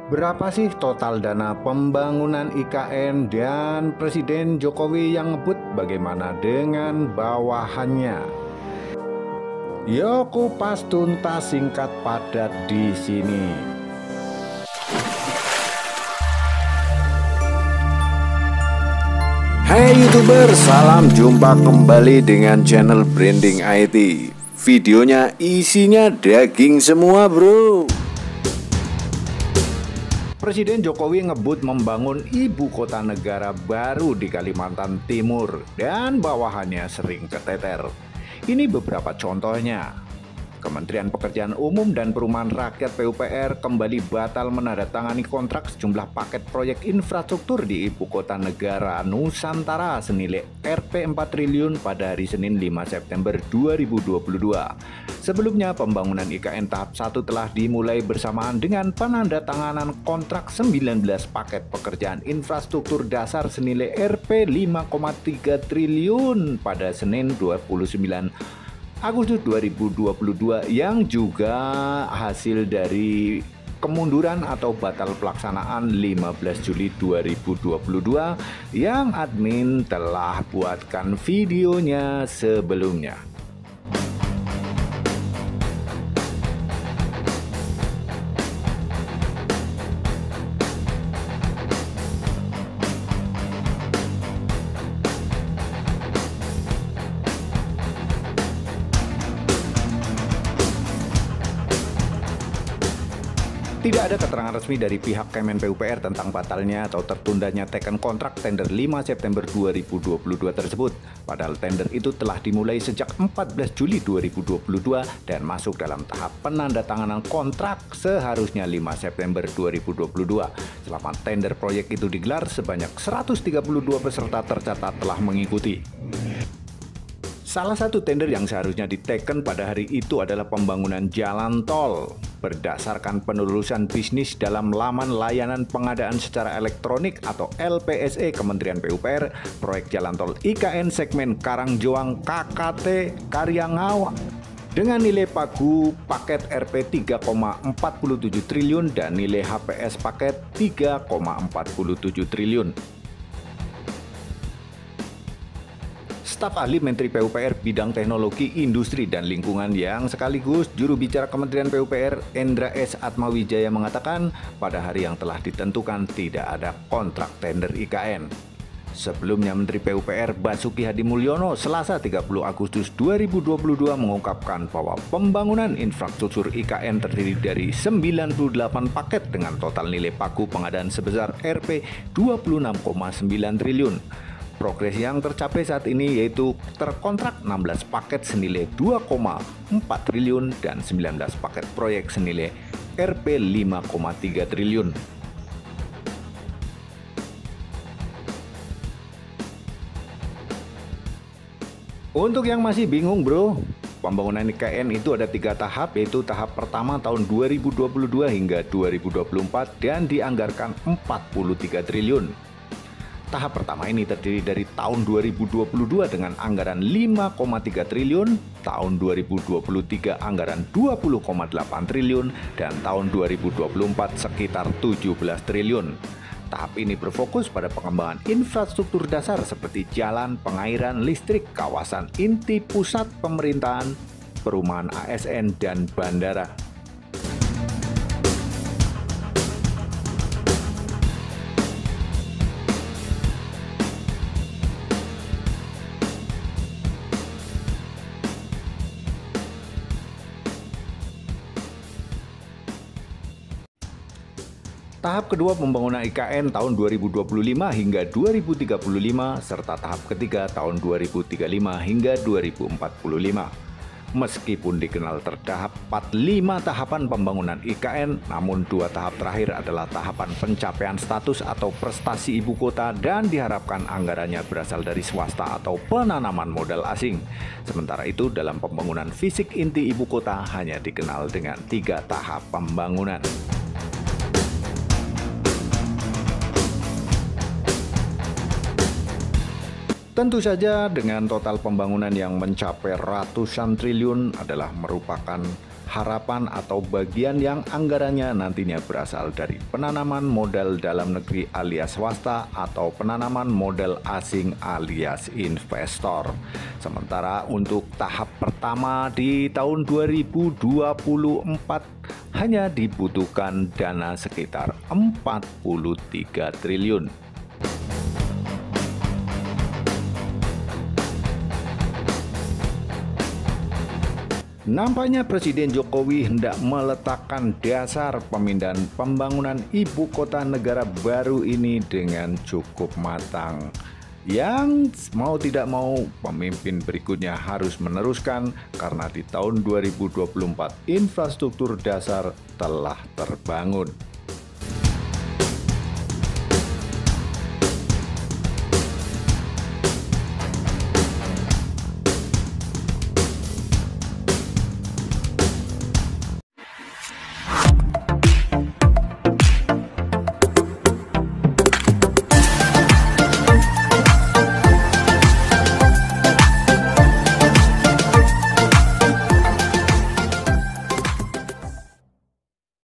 Berapa sih total dana pembangunan IKN dan Presiden Jokowi yang ngebut? Bagaimana dengan bawahannya? Yo, kupas tuntas singkat padat di sini. Hai YouTuber, salam jumpa kembali dengan channel Branding IT. Videonya isinya daging semua, bro. Presiden Jokowi ngebut membangun ibu kota negara baru di Kalimantan Timur dan bawahannya sering keteter. Ini beberapa contohnya. Kementerian Pekerjaan Umum dan Perumahan Rakyat PUPR kembali batal menandatangani kontrak sejumlah paket proyek infrastruktur di ibu kota negara Nusantara senilai Rp 4 triliun pada hari Senin 5 September 2022. Sebelumnya, pembangunan IKN tahap 1 telah dimulai bersamaan dengan penandatanganan kontrak 19 paket pekerjaan infrastruktur dasar senilai Rp 5,3 triliun pada Senin 29 Agustus 2022 yang juga hasil dari kemunduran atau batal pelaksanaan 15 Juli 2022 yang admin telah buatkan videonya sebelumnya. Tidak ada keterangan resmi dari pihak Kemen PUPR tentang batalnya atau tertundanya teken kontrak tender 5 September 2022 tersebut. Padahal tender itu telah dimulai sejak 14 Juli 2022 dan masuk dalam tahap penandatanganan kontrak seharusnya 5 September 2022. Selama tender proyek itu digelar, sebanyak 132 peserta tercatat telah mengikuti. Salah satu tender yang seharusnya diteken pada hari itu adalah pembangunan jalan tol. Berdasarkan penelusuran bisnis dalam laman layanan pengadaan secara elektronik atau LPSE Kementerian PUPR, proyek jalan tol IKN segmen Karangjoang KKT Karyangau dengan nilai pagu paket Rp 3,47 triliun dan nilai HPS paket 3,47 triliun. Staf ahli Menteri PUPR bidang teknologi, industri, dan lingkungan yang sekaligus juru bicara Kementerian PUPR Endra S. Atmawijaya mengatakan pada hari yang telah ditentukan tidak ada kontrak tender IKN. Sebelumnya Menteri PUPR Basuki Hadimulyono Selasa 30 Agustus 2022 mengungkapkan bahwa pembangunan infrastruktur IKN terdiri dari 98 paket dengan total nilai pagu pengadaan sebesar Rp 26,9 triliun. Progres yang tercapai saat ini yaitu terkontrak 16 paket senilai 2,4 triliun dan 19 paket proyek senilai Rp 5,3 triliun. Untuk yang masih bingung, bro, pembangunan IKN itu ada 3 tahap, yaitu tahap pertama tahun 2022 hingga 2024 dan dianggarkan 43 triliun. Tahap pertama ini terdiri dari tahun 2022 dengan anggaran 5,3 triliun, tahun 2023 anggaran 20,8 triliun, dan tahun 2024 sekitar 17 triliun. Tahap ini berfokus pada pengembangan infrastruktur dasar seperti jalan, pengairan, listrik, kawasan inti pusat pemerintahan, perumahan ASN, dan bandara. Tahap kedua pembangunan IKN tahun 2025 hingga 2035 serta tahap ketiga tahun 2035 hingga 2045. Meskipun dikenal terdapat 5 tahapan pembangunan IKN, namun 2 tahap terakhir adalah tahapan pencapaian status atau prestasi ibu kota dan diharapkan anggarannya berasal dari swasta atau penanaman modal asing. Sementara itu dalam pembangunan fisik inti ibu kota hanya dikenal dengan 3 tahap pembangunan. Tentu saja dengan total pembangunan yang mencapai ratusan triliun adalah merupakan harapan atau bagian yang anggarannya nantinya berasal dari penanaman modal dalam negeri alias swasta atau penanaman modal asing alias investor. Sementara untuk tahap pertama di tahun 2024 hanya dibutuhkan dana sekitar 43 triliun. Nampaknya Presiden Jokowi hendak meletakkan dasar pemindahan pembangunan ibu kota negara baru ini dengan cukup matang. Yang mau tidak mau pemimpin berikutnya harus meneruskan karena di tahun 2024 infrastruktur dasar telah terbangun.